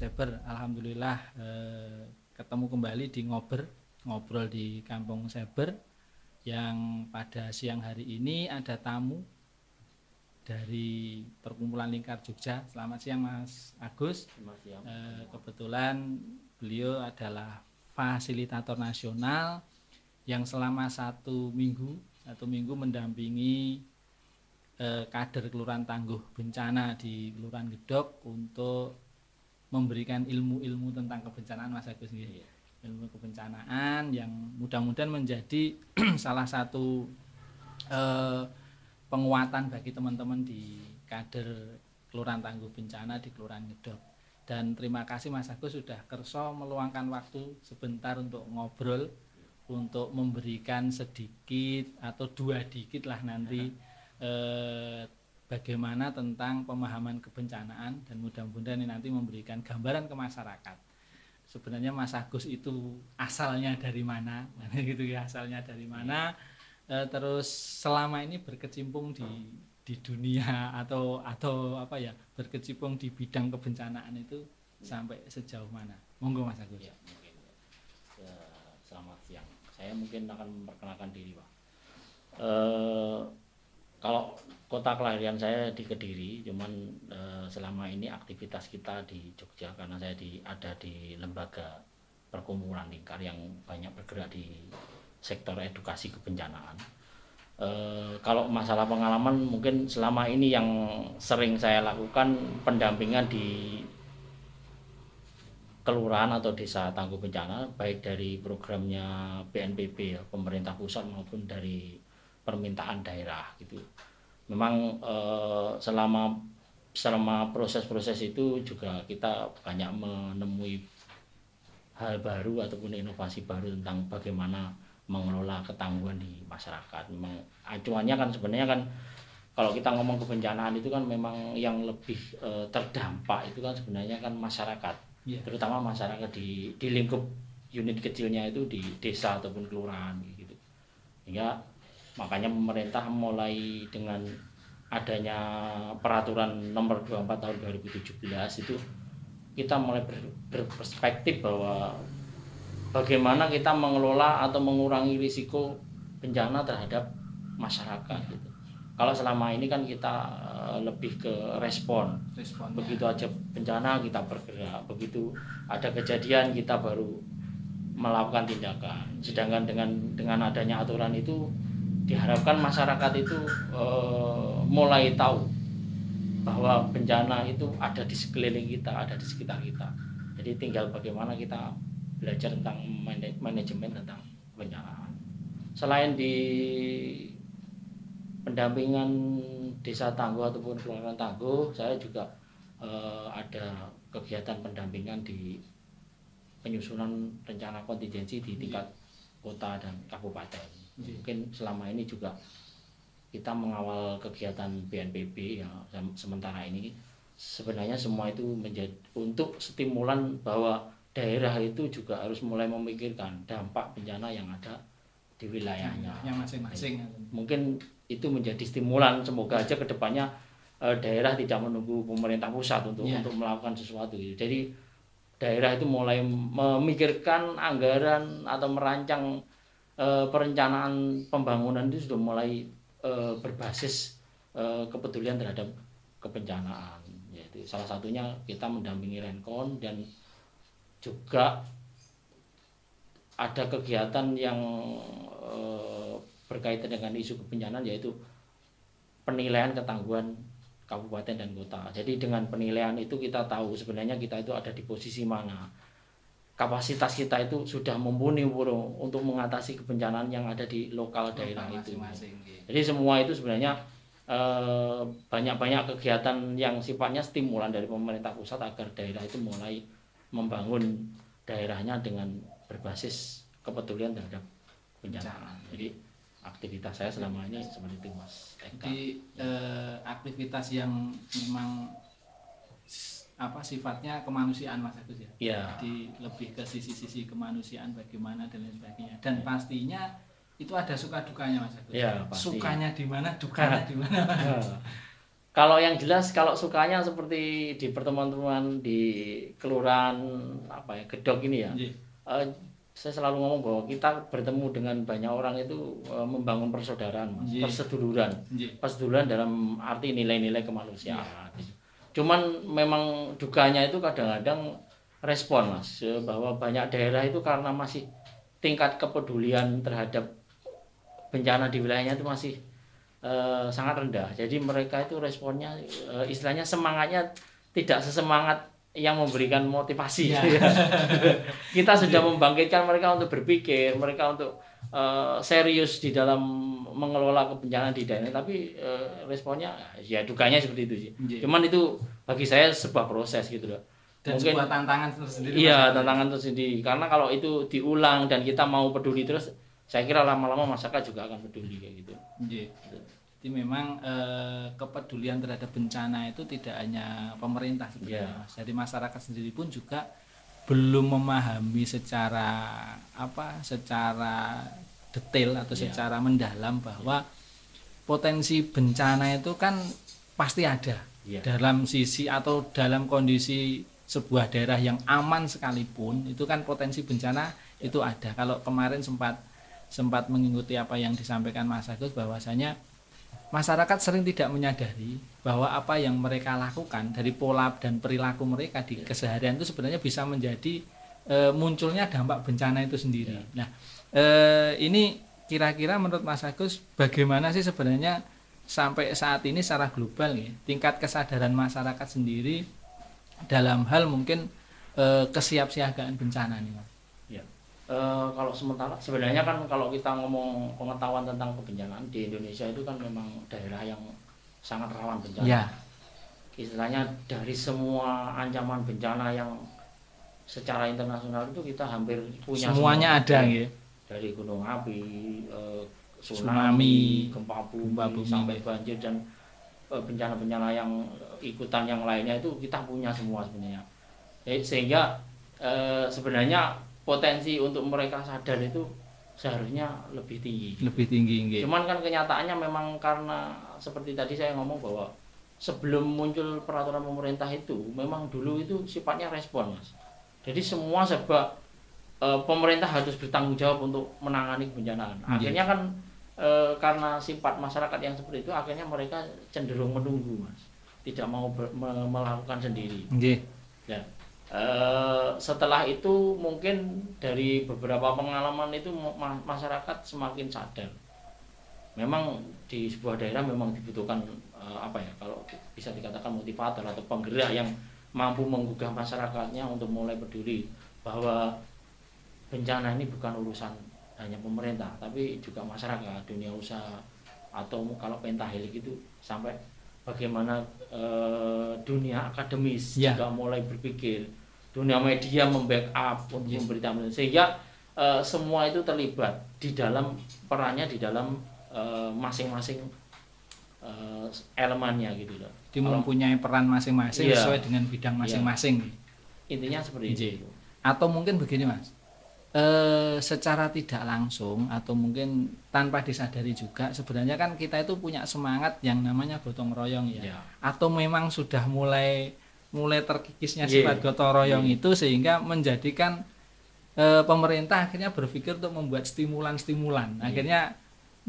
Seber. Alhamdulillah ketemu kembali di ngobrol di Kampung Seber, yang pada siang hari ini ada tamu dari Perkumpulan Lingkar Jogja. Selamat siang Mas Agus. Kebetulan beliau adalah fasilitator nasional yang selama satu minggu mendampingi kader Kelurahan Tangguh Bencana di Kelurahan Gedok untuk memberikan ilmu-ilmu tentang kebencanaan, Mas Agus. Ilmu kebencanaan yang mudah-mudahan menjadi salah satu penguatan bagi teman-teman di kader Kelurahan Tangguh Bencana di Kelurahan Gedok. Dan terima kasih Mas Agus sudah kerso meluangkan waktu sebentar untuk ngobrol, untuk memberikan sedikit atau dua dikit lah nanti bagaimana tentang pemahaman kebencanaan, dan mudah-mudahan ini nanti memberikan gambaran ke masyarakat. Sebenarnya Mas Agus itu asalnya dari mana, gitu ya, asalnya dari mana, terus selama ini berkecimpung di dunia atau apa ya, berkecimpung di bidang kebencanaan itu sampai sejauh mana? Monggo Mas Agus. Ya, mungkin. Selamat siang. Saya mungkin akan memperkenalkan diri, Pak. Kalau kota kelahiran saya di Kediri, cuman selama ini aktivitas kita di Jogja karena saya ada di lembaga perkumpulan lingkar yang banyak bergerak di sektor edukasi kebencanaan. Kalau masalah pengalaman mungkin selama ini yang sering saya lakukan pendampingan di kelurahan atau desa tangguh bencana, baik dari programnya BNPB ya, pemerintah pusat maupun dari permintaan daerah gitu. Memang selama proses-proses itu juga kita banyak menemui hal baru ataupun inovasi baru tentang bagaimana mengelola ketangguhan di masyarakat. Memang acuannya kan sebenarnya kan kalau kita ngomong kebencanaan itu kan memang yang lebih terdampak itu kan sebenarnya kan masyarakat, terutama masyarakat di lingkup unit kecilnya itu di desa ataupun kelurahan gitu. Hingga makanya pemerintah mulai dengan adanya peraturan nomor 24 tahun 2017 itu kita mulai berperspektif bahwa bagaimana kita mengelola atau mengurangi risiko bencana terhadap masyarakat gitu. Kalau selama ini kan kita lebih ke respon. Begitu aja bencana kita bergerak, begitu ada kejadian kita baru melakukan tindakan. Sedangkan dengan adanya aturan itu diharapkan masyarakat itu mulai tahu bahwa bencana itu ada di sekeliling kita, ada di sekitar kita. Jadi tinggal bagaimana kita belajar tentang manajemen tentang bencana. Selain di pendampingan desa tangguh ataupun kelurahan tangguh, saya juga ada kegiatan pendampingan di penyusunan rencana kontingensi di tingkat kota dan kabupaten. Mungkin selama ini juga kita mengawal kegiatan BNPB ya, sementara ini sebenarnya semua itu menjadi untuk stimulan bahwa daerah itu juga harus mulai memikirkan dampak bencana yang ada di wilayahnya yang masing-masing. Mungkin itu menjadi stimulan, semoga aja kedepannya daerah tidak menunggu pemerintah pusat untuk melakukan sesuatu. Jadi daerah itu mulai memikirkan anggaran atau merancang perencanaan pembangunan itu sudah mulai berbasis kepedulian terhadap kebencanaan. Yaitu salah satunya kita mendampingi Renkon, dan juga ada kegiatan yang berkaitan dengan isu kebencanaan, yaitu penilaian ketangguhan kabupaten dan kota. Jadi dengan penilaian itu kita tahu sebenarnya kita itu ada di posisi mana. Kapasitas kita itu sudah mumpuni untuk mengatasi kebencanaan yang ada di lokal daerah itu. Jadi semua itu sebenarnya banyak-banyak kegiatan yang sifatnya stimulan dari pemerintah pusat agar daerah itu mulai membangun daerahnya dengan berbasis kepedulian terhadap bencana. Jadi aktivitas saya selama ini seperti itu, Mas Eka. Jadi aktivitas yang memang sifatnya kemanusiaan, Mas Agus ya. Jadi lebih ke sisi-sisi kemanusiaan bagaimana dan lain sebagainya. Dan pastinya itu ada suka dukanya, Mas Agus. Ya, pasti. Sukanya di mana, dukanya di mana. Kalau yang jelas, kalau sukanya seperti di pertemuan-pertemuan di kelurahan apa ya, Gedok ini ya. Nggih. Saya selalu ngomong bahwa kita bertemu dengan banyak orang itu membangun persaudaraan, Mas. Nggih. Perseduluran. Nggih. Perseduluran dalam arti nilai-nilai kemanusiaan. Cuman memang duganya itu kadang-kadang respon, Mas, bahwa banyak daerah itu karena masih tingkat kepedulian terhadap bencana di wilayahnya itu masih sangat rendah. Jadi mereka itu responnya istilahnya semangatnya tidak sesemangat yang memberikan motivasi. Ya. Kita sudah membangkitkan mereka untuk berpikir, mereka untuk serius di dalam mengelola kebencanaan di daerah, tapi responnya ya dukanya seperti itu sih. Yeah. Cuman itu bagi saya sebuah proses gitu loh. Dan Mungkin sebuah tantangan tersendiri. iya, tantangan tersendiri. Karena kalau itu diulang dan kita mau peduli terus, saya kira lama-lama masyarakat juga akan peduli kayak gitu. Yeah. Jadi memang kepedulian terhadap bencana itu tidak hanya pemerintah sebenarnya, Mas. Jadi masyarakat sendiri pun juga belum memahami secara detail atau secara mendalam bahwa potensi bencana itu kan pasti ada dalam sisi atau dalam kondisi sebuah daerah yang aman sekalipun itu kan potensi bencana itu ada. Kalau kemarin sempat mengikuti apa yang disampaikan Mas Agus bahwasanya masyarakat sering tidak menyadari bahwa apa yang mereka lakukan dari pola dan perilaku mereka di keseharian itu sebenarnya bisa menjadi munculnya dampak bencana itu sendiri. Nah, ini kira-kira menurut Mas Agus bagaimana sih sebenarnya sampai saat ini secara global ya, tingkat kesadaran masyarakat sendiri dalam hal mungkin kesiapsiagaan bencana nih, Mas? Kalau sementara sebenarnya kan kalau kita ngomong pengetahuan tentang kebencanaan di Indonesia itu kan memang daerah yang sangat rawan bencana. Ya. Istilahnya dari semua ancaman bencana yang secara internasional itu kita hampir punya semuanya semua. Ada ya. Dari gunung api, tsunami, gempa bumi sampai banjir dan bencana-bencana yang ikutan yang lainnya itu kita punya semua sebenarnya. Sehingga sebenarnya potensi untuk mereka sadar itu seharusnya lebih tinggi. Lebih tinggi. Cuman kan kenyataannya memang karena seperti tadi saya ngomong bahwa sebelum muncul peraturan pemerintah itu memang dulu itu sifatnya respon, Mas. Jadi semua serba pemerintah harus bertanggung jawab untuk menangani kebencanaan. Akhirnya kan karena sifat masyarakat yang seperti itu akhirnya mereka cenderung menunggu, Mas. Tidak mau melakukan sendiri. Ya. Setelah itu mungkin dari beberapa pengalaman itu masyarakat semakin sadar. Memang di sebuah daerah memang dibutuhkan kalau bisa dikatakan motivator atau penggerak yang mampu menggugah masyarakatnya untuk mulai peduli bahwa bencana ini bukan urusan hanya pemerintah tapi juga masyarakat, dunia usaha, atau kalau pentahelik itu sampai bagaimana dunia akademis juga mulai berpikir, dunia media membackup untuk memberitakan, sehingga semua itu terlibat di dalam perannya di dalam masing-masing elemennya gitu loh. Dia mempunyai peran masing-masing sesuai dengan bidang masing-masing. Intinya seperti itu. Atau mungkin begini, Mas. Secara tidak langsung atau mungkin tanpa disadari juga sebenarnya kan kita itu punya semangat yang namanya gotong royong ya. Atau memang sudah mulai terkikisnya sifat gotong royong itu sehingga menjadikan pemerintah akhirnya berpikir untuk membuat stimulan-stimulan. Akhirnya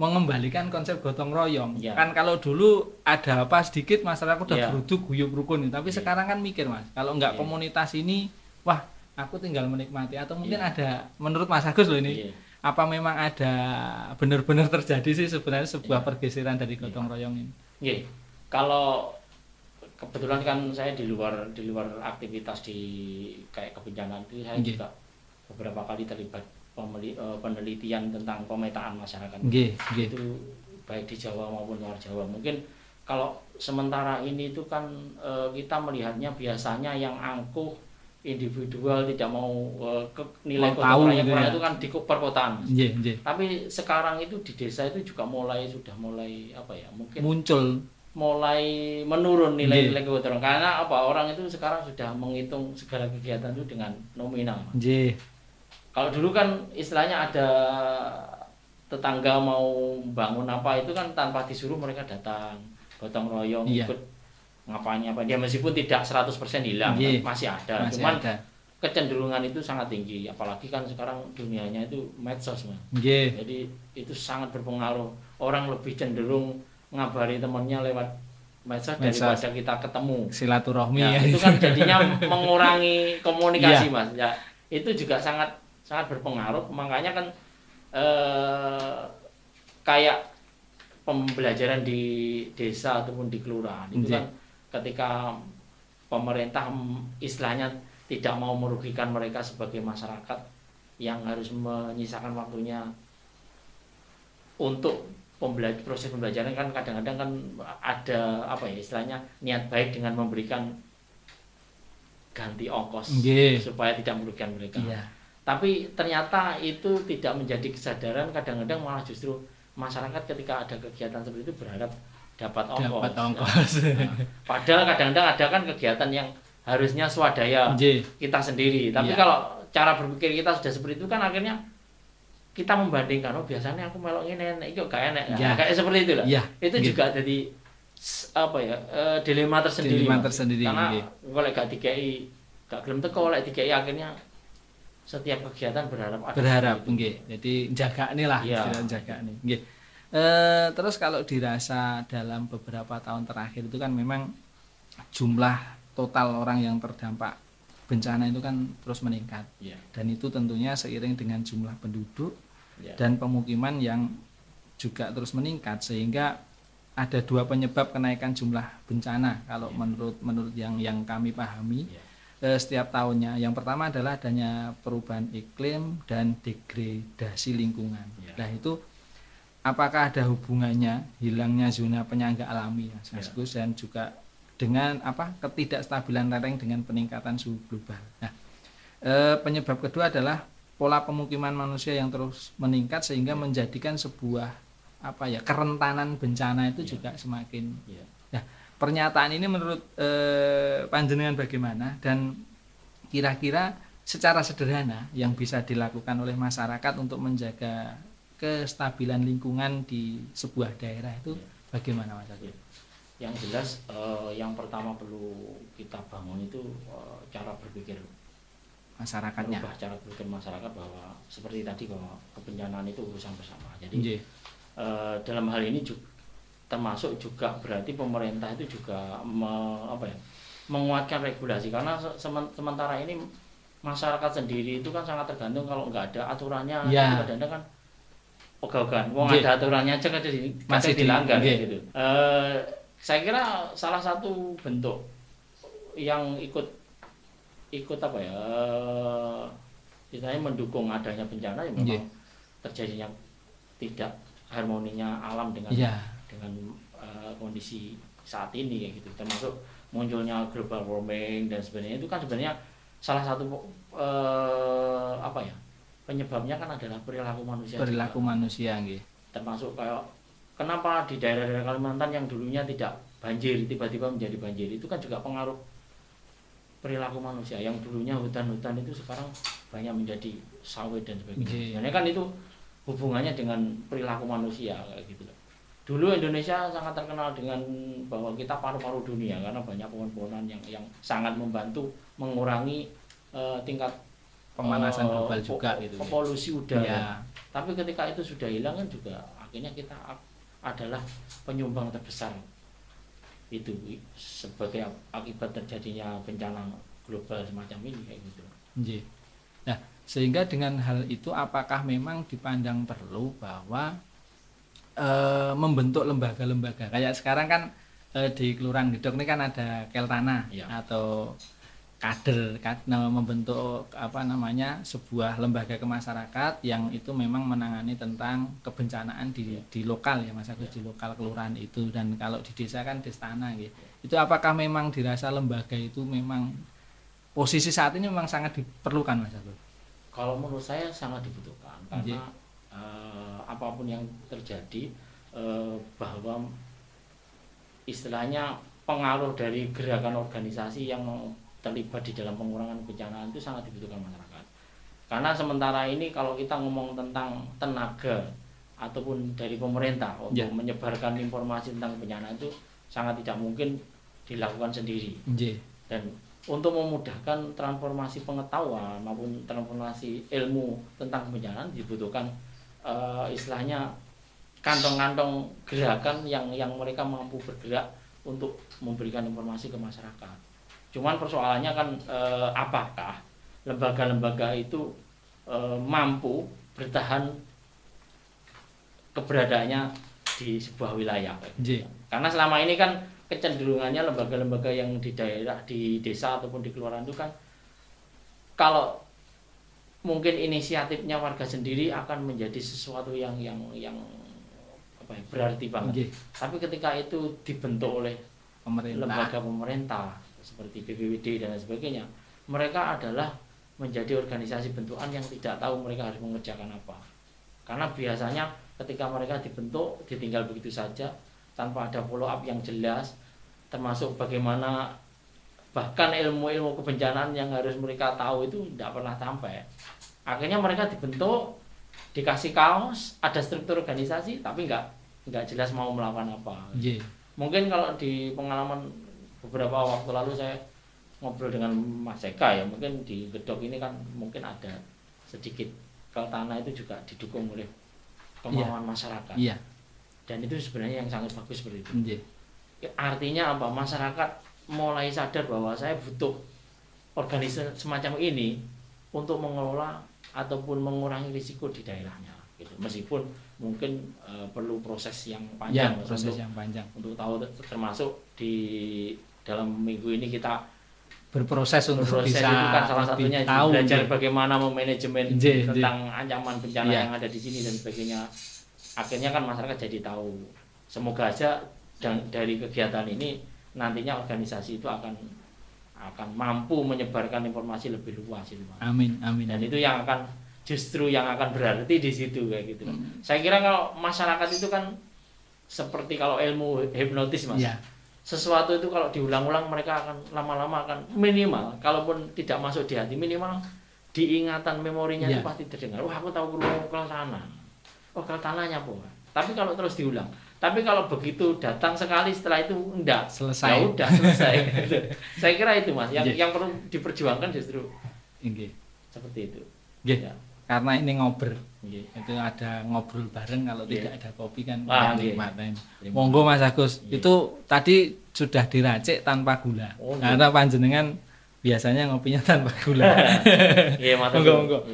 mengembalikan konsep gotong royong. Kan kalau dulu ada apa sedikit masyarakat udah geruduk guyub rukun, tapi sekarang kan mikir, Mas, kalau enggak komunitas ini, wah, aku tinggal menikmati. Atau mungkin ada, menurut Mas Agus loh ini, apa memang ada benar-benar terjadi sih sebenarnya sebuah pergeseran dari gotong royong ini? Kalau kebetulan kan saya di luar aktivitas di kayak kebencanaan itu saya juga beberapa kali terlibat penelitian tentang pemetaan masyarakat. Itu baik di Jawa maupun luar Jawa. Mungkin kalau sementara ini itu kan kita melihatnya biasanya yang angkuh individual tidak mau ke nilai gotong royong itu kan di perkotaan. Tapi sekarang itu di desa itu juga sudah mulai mungkin mulai menurun nilai-nilai gotong royong, karena orang itu sekarang sudah menghitung segala kegiatan itu dengan nominal. Kalau dulu kan istilahnya ada tetangga mau bangun apa itu kan tanpa disuruh mereka datang gotong royong ikut ngapain dia meskipun tidak 100% hilang, masih ada. Cuman ada. Kecenderungan itu sangat tinggi, apalagi kan sekarang dunianya itu medsos, Mas. Jadi itu sangat berpengaruh. Orang lebih cenderung ngabari temannya lewat medsos daripada kita ketemu. Silaturahmi ya. Itu kan jadinya mengurangi komunikasi, Mas. Ya, itu juga sangat berpengaruh. Makanya kan kayak pembelajaran di desa ataupun di kelurahan itu kan ketika pemerintah istilahnya tidak mau merugikan mereka sebagai masyarakat yang harus menyisakan waktunya untuk proses pembelajaran, kan kadang-kadang kan ada apa ya istilahnya niat baik dengan memberikan ganti ongkos supaya tidak merugikan mereka. Tapi ternyata itu tidak menjadi kesadaran, kadang-kadang malah justru masyarakat ketika ada kegiatan seperti itu berharap dapat ongkos. Nah, padahal kadang-kadang ada kan kegiatan yang harusnya swadaya kita sendiri, tapi kalau cara berpikir kita sudah seperti itu kan akhirnya kita membandingkan, biasanya aku melok ini kok gak enak, kayak seperti itu lah. Itu juga jadi apa ya dilema tersendiri, karena kalau gak dikei gak gelem teko, lek dikei akhirnya setiap kegiatan berharap jadi jaga nih lah, istilah jaga nih. Terus kalau dirasa dalam beberapa tahun terakhir itu kan memang jumlah total orang yang terdampak bencana itu kan terus meningkat, dan itu tentunya seiring dengan jumlah penduduk dan pemukiman yang juga terus meningkat, sehingga ada dua penyebab kenaikan jumlah bencana kalau menurut yang kami pahami setiap tahunnya. Yang pertama adalah adanya perubahan iklim dan degradasi lingkungan. Nah itu apakah ada hubungannya hilangnya zona penyangga alami, Mas Gus, dan juga dengan ketidakstabilan lereng dengan peningkatan suhu global. Nah, penyebab kedua adalah pola pemukiman manusia yang terus meningkat sehingga menjadikan sebuah kerentanan bencana itu juga semakin. Nah, pernyataan ini menurut panjenengan bagaimana, dan kira-kira secara sederhana yang bisa dilakukan oleh masyarakat untuk menjaga kestabilan lingkungan di sebuah daerah itu bagaimana, Mas Agus? Yang jelas yang pertama perlu kita bangun itu cara berpikir masyarakatnya, merubah cara berpikir masyarakat bahwa seperti tadi bahwa kebencanaan itu urusan bersama. Jadi dalam hal ini juga termasuk juga berarti pemerintah itu juga menguatkan regulasi, karena sementara ini masyarakat sendiri itu kan sangat tergantung, kalau nggak ada aturannya kadang-kadang kan ogah-ogahan, ada aturannya aja masih dilanggar gitu. Saya kira salah satu bentuk yang ikut istilahnya mendukung adanya bencana ya memang terjadinya tidak harmoninya alam dengan kondisi saat ini gitu, termasuk munculnya global warming dan sebagainya. Itu kan sebenarnya salah satu penyebabnya kan adalah perilaku manusia gitu. Termasuk kayak kenapa di daerah-daerah Kalimantan yang dulunya tidak banjir tiba-tiba menjadi banjir, itu kan juga pengaruh perilaku manusia. Yang dulunya hutan-hutan itu sekarang banyak menjadi sawit dan sebagainya. Sebenarnya kan itu hubungannya dengan perilaku manusia kayak gitu loh. Dulu Indonesia sangat terkenal dengan bahwa kita paru-paru dunia karena banyak pohon-pohonan yang sangat membantu mengurangi tingkat pemanasan global juga gitu. Polusi udara. Tapi ketika itu sudah hilang kan juga akhirnya kita adalah penyumbang terbesar itu sebagai akibat terjadinya bencana global semacam ini kayak gitu. Nah, sehingga dengan hal itu apakah memang dipandang perlu bahwa membentuk lembaga-lembaga kayak sekarang kan di Kelurahan Gedok ini kan ada Keltana atau kader membentuk sebuah lembaga kemasyarakatan yang itu memang menangani tentang kebencanaan di lokal ya Mas Agus, di lokal kelurahan itu, dan kalau di desa kan Destana gitu. Itu apakah memang dirasa lembaga itu memang posisi saat ini memang sangat diperlukan, Mas Agus? Kalau menurut saya sangat dibutuhkan karena apapun yang terjadi bahwa istilahnya pengaruh dari gerakan organisasi yang terlibat di dalam pengurangan bencana itu sangat dibutuhkan masyarakat. Karena sementara ini kalau kita ngomong tentang tenaga ataupun dari pemerintah untuk menyebarkan informasi tentang bencana itu sangat tidak mungkin dilakukan sendiri. Nggih. Dan untuk memudahkan transformasi pengetahuan maupun transformasi ilmu tentang kebencanaan dibutuhkan istilahnya kantong-kantong gerakan yang mereka mampu bergerak untuk memberikan informasi ke masyarakat. Cuman persoalannya kan apakah lembaga-lembaga itu mampu bertahan keberadaannya di sebuah wilayah. Karena selama ini kan kecenderungannya lembaga-lembaga yang di daerah, di desa ataupun di kelurahan itu kan kalau mungkin inisiatifnya warga sendiri akan menjadi sesuatu yang apa ya, berarti banget. Tapi ketika itu dibentuk oleh lembaga pemerintah seperti BPWD dan sebagainya, mereka adalah menjadi organisasi bentukan yang tidak tahu mereka harus mengerjakan apa. Karena biasanya ketika mereka dibentuk ditinggal begitu saja tanpa ada follow up yang jelas, termasuk bagaimana bahkan ilmu-ilmu kebencanaan yang harus mereka tahu itu tidak pernah sampai. Akhirnya mereka dibentuk, dikasih kaos, ada struktur organisasi, tapi nggak jelas mau melakukan apa. Mungkin kalau di pengalaman beberapa waktu lalu saya ngobrol dengan Mas Eka ya, mungkin di Gedok ini kan mungkin ada sedikit Keltana itu juga didukung oleh kemauan masyarakat. Dan itu sebenarnya yang sangat bagus seperti itu. Artinya apa? Masyarakat mulai sadar bahwa saya butuh organisasi semacam ini untuk mengelola ataupun mengurangi risiko di daerahnya. Gitu. Meskipun mungkin perlu proses yang panjang, untuk tahu, termasuk di dalam minggu ini kita berproses untuk bisa itu kan salah satunya tahu, belajar bagaimana memanajemen tentang ancaman bencana yang ada di sini dan sebagainya. Akhirnya kan masyarakat jadi tahu. Semoga aja dari kegiatan ini nantinya organisasi itu akan mampu menyebarkan informasi lebih luas itu. Amin. Dan itu yang akan justru yang akan berarti di situ kayak gitu. Saya kira kalau masyarakat itu kan seperti kalau ilmu hipnotis Mas. Sesuatu itu kalau diulang-ulang mereka akan lama-lama akan minimal kalaupun tidak masuk di hati, minimal diingatan memorinya itu pasti terdengar. Wah, aku tahu krungu Keltana. Oh, Keltananya apa? Tapi kalau terus diulang. Tapi kalau begitu datang sekali setelah itu enggak selesai. Ya udah selesai. Saya kira itu Mas yang perlu diperjuangkan justru seperti itu. Ya. Karena ini ngobrol. Itu ada ngobrol bareng, kalau tidak ada kopi kan nikmatin. Monggo Mas Agus. Itu tadi sudah diracik tanpa gula. Karena panjenengan biasanya ngopinya tanpa gula. Monggo.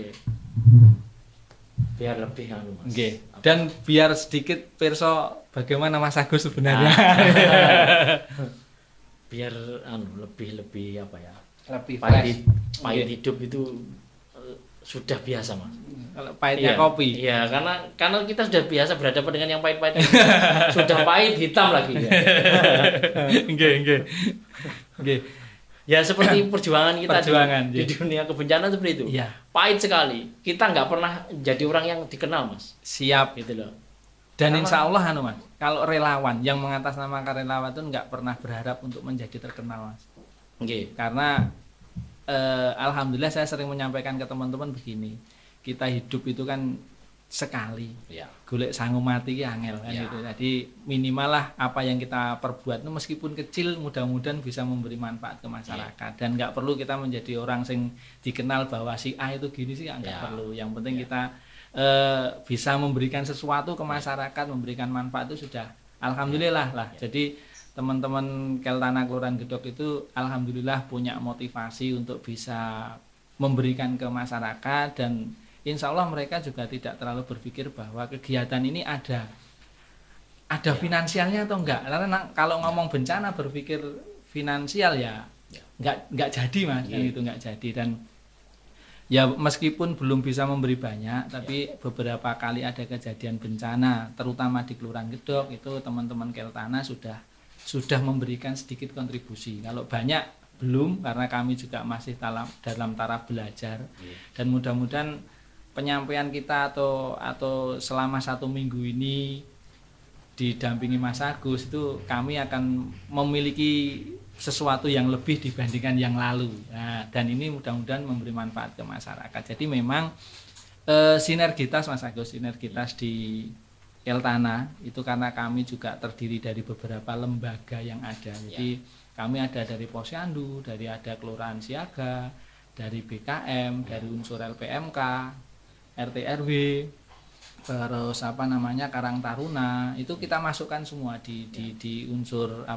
Biar lebih Mas. Dan biar sedikit pirsa bagaimana Mas Agus sebenarnya. Biar lebih apa ya? Lebih pahit hidup itu sudah biasa Mas. Kalau pahitnya kopi. Iya, karena kita sudah biasa berhadapan dengan yang pahit-pahit. Sudah pahit hitam lagi ya. Nggih. Ya seperti perjuangan kita di dunia kebencanaan seperti itu. Pahit sekali. Kita nggak pernah jadi orang yang dikenal Mas. Siap gitu loh. Dan insya Allah Mas, kalau relawan yang mengatasnamakan relawan itu nggak pernah berharap untuk menjadi terkenal Mas. Karena alhamdulillah saya sering menyampaikan ke teman-teman begini, kita hidup itu kan sekali, golek sangu mati angel kan gitu. Jadi minimal lah apa yang kita perbuat itu meskipun kecil, mudah-mudahan bisa memberi manfaat ke masyarakat. Dan nggak perlu kita menjadi orang sing dikenal bahwa si A itu gini sih, nggak perlu. Yang penting kita bisa memberikan sesuatu ke masyarakat, memberikan manfaat itu sudah alhamdulillah lah. Jadi teman-teman Keltana Kelurahan Gedok itu alhamdulillah punya motivasi untuk bisa memberikan ke masyarakat, dan insya Allah mereka juga tidak terlalu berpikir bahwa kegiatan ini ada finansialnya atau enggak. Karena kalau ngomong bencana berpikir finansial ya enggak jadi Mas, kan itu enggak jadi. Dan ya meskipun belum bisa memberi banyak, tapi beberapa kali ada kejadian bencana terutama di Kelurahan Gedok itu teman-teman Keltana sudah memberikan sedikit kontribusi. Kalau banyak belum, karena kami juga masih dalam taraf belajar. Dan mudah-mudahan penyampaian kita atau selama 1 minggu ini didampingi Mas Agus itu kami akan memiliki sesuatu yang lebih dibandingkan yang lalu. Nah, dan ini mudah-mudahan memberi manfaat ke masyarakat. Jadi memang sinergitas Mas Agus, sinergitas di Keltana itu karena kami juga terdiri dari beberapa lembaga yang ada. Jadi Kami ada dari Posyandu, dari ada Kelurahan Siaga, dari BKM, dari unsur LPMK, RT RW, terus Karang Taruna, itu kita masukkan semua di unsur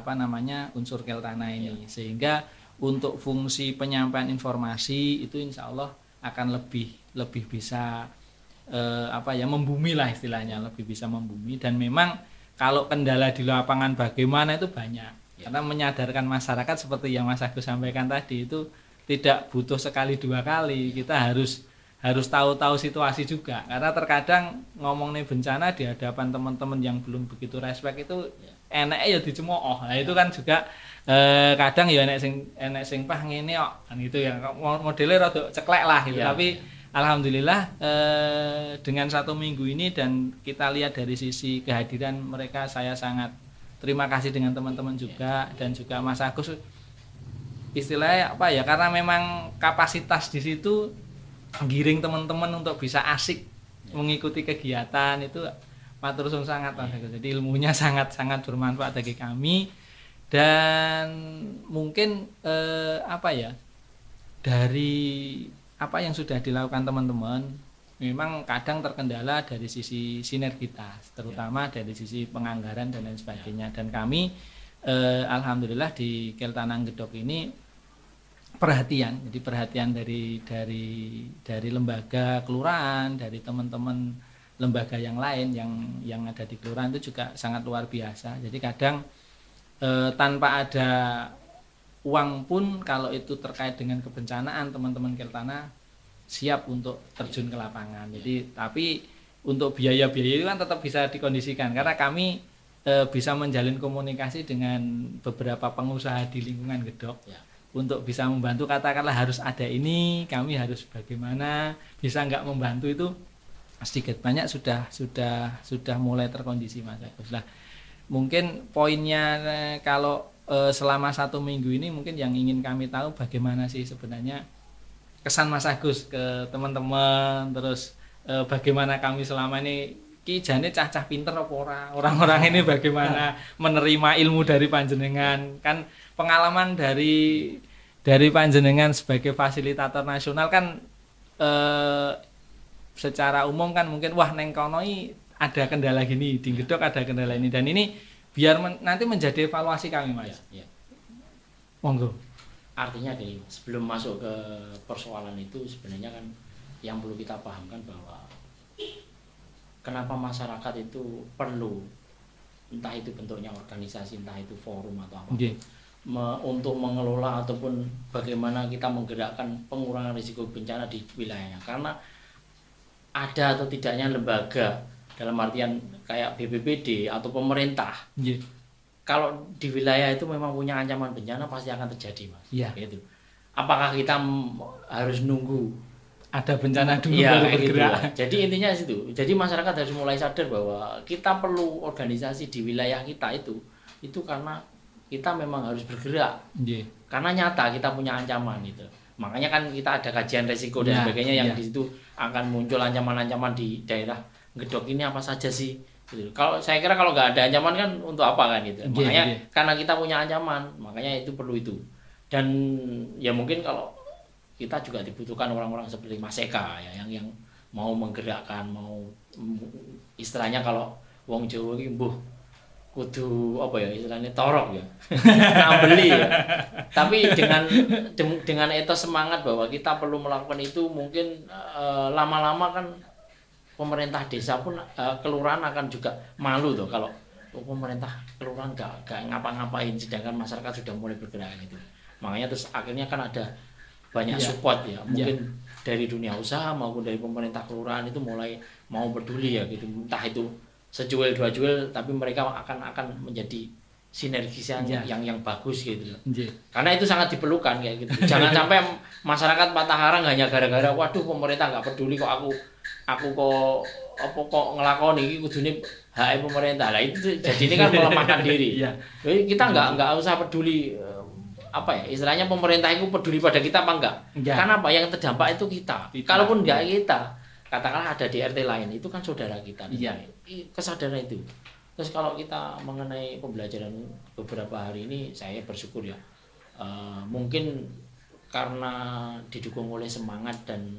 unsur Keltana ini, sehingga untuk fungsi penyampaian informasi itu insya Allah akan lebih bisa membumi lah istilahnya, lebih bisa membumi. Dan memang kalau kendala di lapangan bagaimana itu banyak, karena menyadarkan masyarakat seperti yang Mas Agus sampaikan tadi itu tidak butuh sekali dua kali, kita harus tahu situasi juga, karena terkadang ngomongnya bencana di hadapan teman-teman yang belum begitu respect itu enaknya ya dicemooh. Nah itu kan juga kadang ya enek sing pah ngene kok kan gitu ya, modelnya rada ceklek lah gitu. Tapi alhamdulillah dengan 1 minggu ini dan kita lihat dari sisi kehadiran mereka, saya sangat terima kasih dengan teman-teman juga dan juga Mas Agus, istilahnya karena memang kapasitas di situ giring teman-teman untuk bisa asik mengikuti kegiatan itu matur suwun sangat Mas Agus. Jadi ilmunya sangat bermanfaat bagi kami. Dan mungkin dari apa yang sudah dilakukan teman-teman memang kadang terkendala dari sisi sinergitas, terutama dari sisi penganggaran dan lain sebagainya. Dan kami alhamdulillah di Keltana Gedok ini perhatian dari lembaga kelurahan, dari teman-teman lembaga yang lain yang ada di kelurahan itu juga sangat luar biasa. Jadi kadang tanpa ada uang pun kalau itu terkait dengan kebencanaan, teman-teman Keltana siap untuk terjun ke lapangan. Jadi tapi untuk biaya-biaya itu kan tetap bisa dikondisikan, karena kami bisa menjalin komunikasi dengan beberapa pengusaha di lingkungan Gedok untuk bisa membantu. Katakanlah harus ada ini, kami harus bagaimana, bisa nggak membantu, itu sedikit banyak sudah mulai terkondisi Mas Agus. Lah mungkin poinnya kalau selama 1 minggu ini mungkin yang ingin kami tahu bagaimana sih sebenarnya kesan Mas Agus ke teman-teman, terus bagaimana kami selama ini, ki jane cah-cah pinter apa ora, orang-orang ini bagaimana menerima ilmu dari panjenengan. Kan pengalaman dari panjenengan sebagai fasilitator nasional kan secara umum kan mungkin wah neng kono ada kendala gini, di Gedok ada kendala ini, dan ini biar nanti menjadi evaluasi kami Mas. Monggo. Artinya gini, sebelum masuk ke persoalan itu sebenarnya kan yang perlu kita pahamkan bahwa kenapa masyarakat itu perlu, entah itu bentuknya organisasi, entah itu forum atau apa, untuk mengelola ataupun bagaimana kita menggerakkan pengurangan risiko bencana di wilayahnya. Karena ada atau tidaknya lembaga, dalam artian kayak BPBD atau pemerintah, kalau di wilayah itu memang punya ancaman bencana pasti akan terjadi Mas. Gitu. Apakah kita harus nunggu ada bencana dulu baru bergerak? Gitu. Jadi intinya situ. Jadi masyarakat harus mulai sadar bahwa kita perlu organisasi di wilayah kita itu karena kita memang harus bergerak. Karena nyata kita punya ancaman itu. Makanya kan kita ada kajian resiko dan sebagainya yang di situ akan muncul ancaman-ancaman di daerah Gedok ini apa saja sih. Gitu. Kalau saya kira kalau nggak ada ancaman kan untuk apa kan gitu. Makanya karena kita punya ancaman, makanya itu perlu itu. Dan ya mungkin kalau kita juga dibutuhkan orang-orang seperti Mas Eka ya, yang mau menggerakkan, mau istilahnya kalau wong Jawa iki mbuh kudu apa ya istilahnya torok ya. Beli ya. Tapi dengan etos semangat bahwa kita perlu melakukan itu, mungkin lama-lama kan pemerintah desa pun kelurahan akan juga malu tuh kalau pemerintah kelurahan gak ngapa-ngapain, sedangkan masyarakat sudah mulai bergerak gitu. Makanya terus akhirnya kan ada banyak support ya, mungkin dari dunia usaha maupun dari pemerintah kelurahan itu mulai mau peduli ya gitu. Entah itu sejual 2 jual, tapi mereka akan menjadi sinergis yang bagus gitu loh. Karena itu sangat diperlukan kayak gitu. Jangan sampai masyarakat patah arang hanya gara-gara waduh pemerintah nggak peduli kok aku kok ngelakoni iki kudune hak pemerintah. Lah itu jadi ini kan melemahkan diri. Jadi kita nggak usah peduli istilahnya pemerintah itu peduli pada kita apa enggak. Karena apa yang terdampak itu kita. Kalaupun enggak kita, katakanlah ada di RT lain, itu kan saudara kita. Kesadaran itu Terus kalau kita mengenai pembelajaran beberapa hari ini, saya bersyukur ya. Mungkin karena didukung oleh semangat dan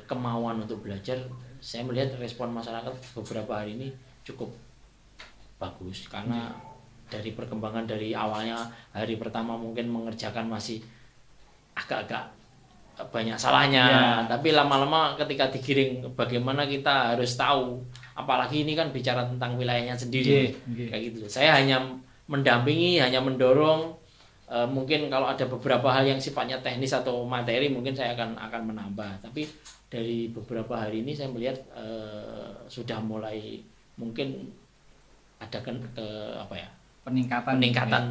kemauan untuk belajar, saya melihat respon masyarakat beberapa hari ini cukup bagus, karena dari perkembangan dari awalnya hari pertama mungkin mengerjakan masih agak-agak banyak salahnya, tapi lama-lama ketika digiring bagaimana kita harus tahu, apalagi ini kan bicara tentang wilayahnya sendiri, kayak gitu. Saya hanya mendampingi, hanya mendorong. Mungkin kalau ada beberapa hal yang sifatnya teknis atau materi mungkin saya akan menambah, tapi dari beberapa hari ini saya melihat sudah mulai mungkin ada peningkatan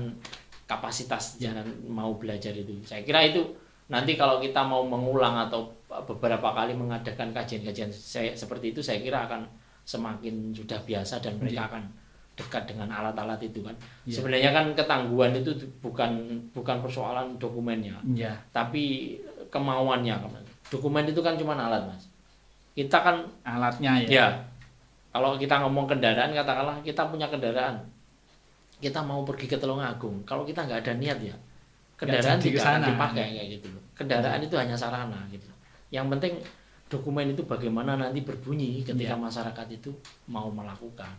kapasitas jangan mau belajar itu. Saya kira itu nanti kalau kita mau mengulang atau beberapa kali mengadakan kajian-kajian seperti itu, saya kira akan semakin sudah biasa dan mereka akan dekat dengan alat-alat itu kan. Sebenarnya kan ketangguhan itu bukan persoalan dokumennya, tapi kemauannya. Dokumen itu kan cuma alat, Mas. Kita kan alatnya kalau kita ngomong kendaraan, katakanlah kita punya kendaraan, kita mau pergi ke Tulungagung, kalau kita nggak ada niat ya, kendaraan tidak akan dipakai kayak gitu. Kendaraan itu hanya sarana gitu. Yang penting dokumen itu bagaimana nanti berbunyi ketika masyarakat itu mau melakukan.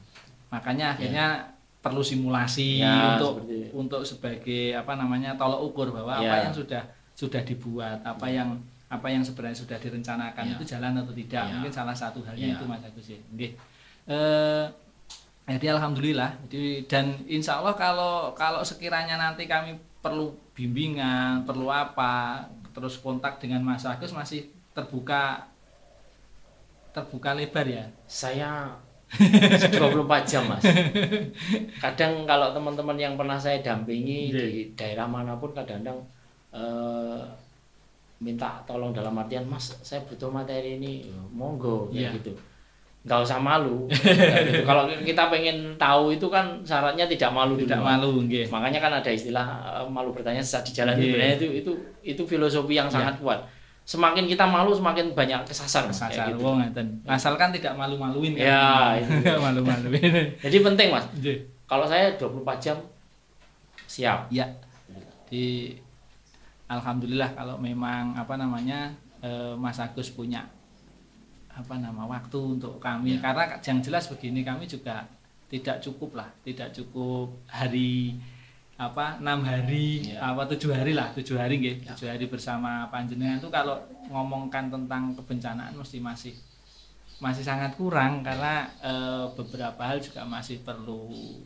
Makanya akhirnya perlu simulasi untuk sebagai tolok ukur bahwa apa yang sudah dibuat, apa yang sebenarnya sudah direncanakan itu jalan atau tidak. Mungkin salah satu halnya itu Mas Agus ya. Jadi alhamdulillah. Dan insya Allah kalau sekiranya nanti kami perlu bimbingan, perlu apa, terus kontak dengan Mas Agus masih terbuka lebar ya. Saya 24 jam Mas. Kadang kalau teman-teman yang pernah saya dampingi di daerah manapun kadang-kadang minta tolong dalam artian, Mas saya butuh materi ini, monggo gitu. Nggak usah malu. Gitu. Kalau kita pengen tahu itu kan syaratnya tidak malu dulu. Makanya kan ada istilah malu bertanya sesat di jalan. Sebenarnya itu filosofi yang sangat kuat. Semakin kita malu semakin banyak kesasar gitu. Asalkan tidak malu-maluin kan. Itu. Malu-maluin. Jadi penting Mas. Kalau saya 24 jam siap. Ya. Di alhamdulillah kalau memang Mas Agus punya waktu untuk kami, karena yang jelas begini, kami juga tidak cukup hari 6 hari 7 hari lah 7 hari nggih. 7 hari bersama panjenengan itu kalau ngomongkan tentang kebencanaan masih sangat kurang, karena beberapa hal juga masih perlu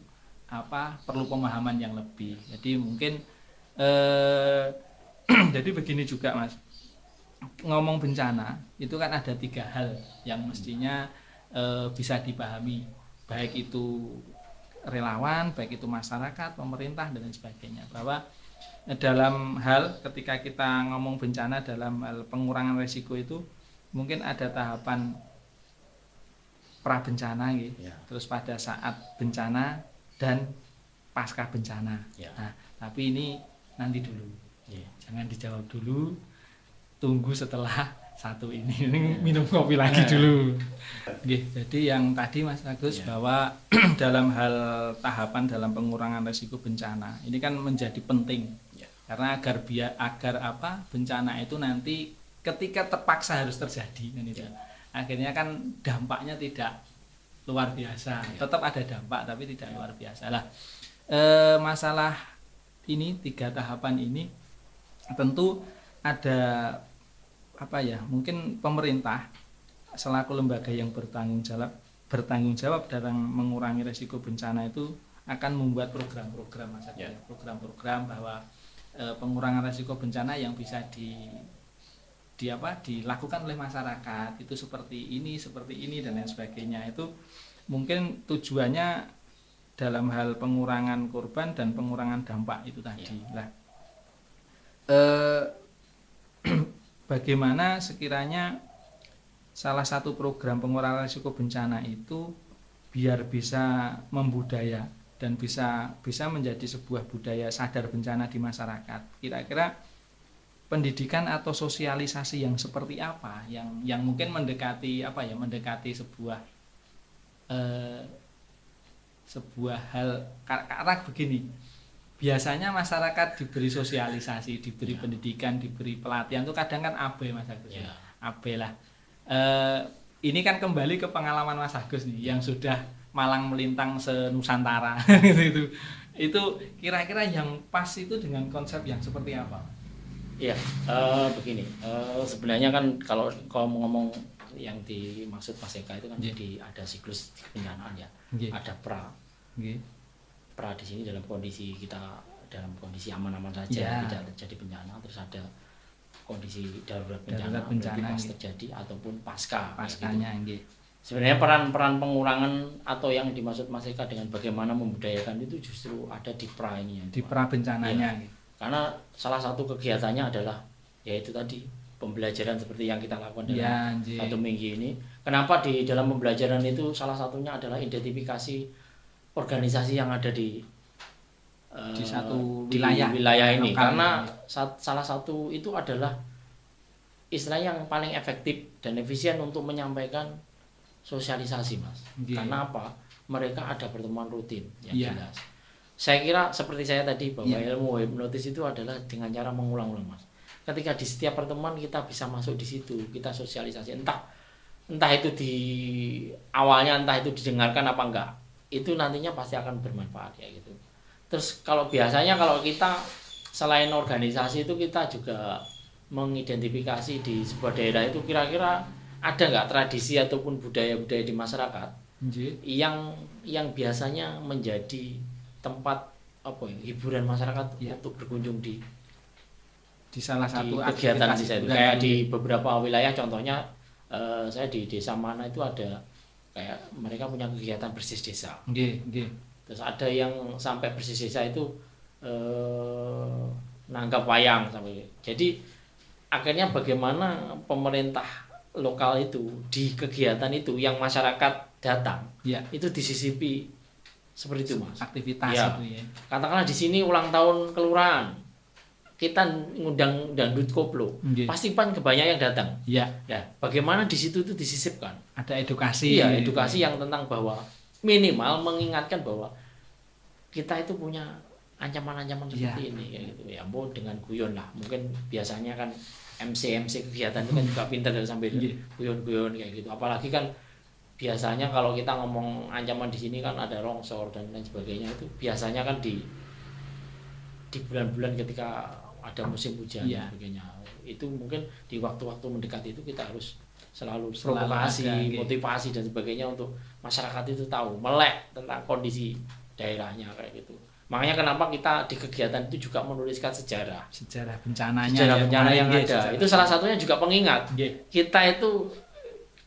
pemahaman yang lebih. Jadi mungkin jadi begini juga Mas, ngomong bencana itu kan ada 3 hal yang mestinya bisa dipahami, baik itu relawan, baik itu masyarakat, pemerintah dan lain sebagainya, bahwa dalam hal ketika kita ngomong bencana dalam hal pengurangan risiko itu mungkin ada tahapan pra bencana terus pada saat bencana dan pasca bencana. Nah, tapi ini nanti dulu, jangan dijawab dulu, tunggu setelah satu ini minum kopi lagi dulu. Jadi yang tadi Mas Agus bahwa dalam hal tahapan dalam pengurangan risiko bencana ini kan menjadi penting, karena agar bencana itu nanti ketika terpaksa harus terjadi kan itu, akhirnya kan dampaknya tidak luar biasa. Tetap ada dampak tapi tidak luar biasa lah. Masalah ini 3 tahapan ini tentu ada mungkin pemerintah selaku lembaga yang bertanggung jawab dalam mengurangi risiko bencana itu akan membuat program-program program-program bahwa pengurangan risiko bencana yang bisa dilakukan oleh masyarakat itu seperti ini dan lain sebagainya. Itu mungkin tujuannya dalam hal pengurangan korban dan pengurangan dampak itu tadi. Bagaimana sekiranya salah satu program pengurangan risiko bencana itu biar bisa membudaya dan bisa menjadi sebuah budaya sadar bencana di masyarakat. Kira-kira pendidikan atau sosialisasi yang seperti apa yang mungkin mendekati sebuah sebuah hal karena begini. Biasanya masyarakat diberi sosialisasi, diberi pendidikan, diberi pelatihan itu kadang kan abai Mas Agus. Abai lah. Ini kan kembali ke pengalaman Mas Agus nih yang sudah malang melintang senusantara gitu. Itu kira-kira yang pas itu dengan konsep yang seperti apa? Iya, begini. Sebenarnya kan kalau ngomong yang dimaksud Mas Eka itu kan jadi ada siklus kebencanaan ya. Ada pra di sini dalam kondisi aman-aman saja, tidak terjadi bencana, terus ada kondisi darurat bencana pas terjadi ataupun paskanya gitu. Sebenarnya peran pengurangan atau yang dimaksud Mas Eka dengan bagaimana membudayakan itu justru ada di pra ini ya, di pra bencananya ya. Karena salah satu kegiatannya adalah yaitu tadi pembelajaran seperti yang kita lakukan dalam 1 minggu ini. Kenapa di dalam pembelajaran itu salah satunya adalah identifikasi organisasi yang ada di satu wilayah ini, karena salah satu itu adalah istilah yang paling efektif dan efisien untuk menyampaikan sosialisasi, Mas. Karena apa? Mereka ada pertemuan rutin yang jelas. Saya kira seperti saya tadi bahwa ilmu hipnotis itu adalah dengan cara mengulang-ulang, Mas. Ketika di setiap pertemuan kita bisa masuk di situ, kita sosialisasi, entah itu di awalnya, entah itu didengarkan apa enggak, itu nantinya pasti akan bermanfaat ya gitu. Terus kalau biasanya kalau kita selain organisasi itu kita juga mengidentifikasi di sebuah daerah itu kira-kira ada nggak tradisi ataupun budaya-budaya di masyarakat yang biasanya menjadi tempat hiburan masyarakat untuk berkunjung di salah satu kegiatan di saya itu. Kayak di beberapa wilayah, contohnya saya di desa mana itu ada kayak mereka punya kegiatan bersih desa. Terus ada yang sampai bersih desa itu nanggap wayang sampai. Jadi akhirnya bagaimana pemerintah lokal itu di kegiatan itu yang masyarakat datang itu disisipi seperti itu, Mas. Aktivitas itu ya. Katakanlah di sini ulang tahun kelurahan, kita ngundang dangdut koplo, pasti kan kebanyakan yang datang. Ya, bagaimana di situ itu disisipkan? Ada edukasi. Iya, edukasi yang tentang bahwa minimal mengingatkan bahwa kita itu punya ancaman-ancaman seperti ini kayak gitu. Ya, mau dengan guyon lah. Mungkin biasanya kan MC kegiatan itu kan juga pintar dari sambil guyon-guyon kayak gitu. Apalagi kan biasanya kalau kita ngomong ancaman di sini kan ada longsor dan lain sebagainya, itu biasanya kan di bulan-bulan ketika ada musim hujan dan sebagainya. Itu mungkin di waktu-waktu mendekat itu kita harus selalu provokasi, motivasi dan sebagainya untuk masyarakat itu tahu, melek tentang kondisi daerahnya kayak gitu. Makanya kenapa kita di kegiatan itu juga menuliskan sejarah bencana yang ada. Itu salah satunya juga pengingat kita itu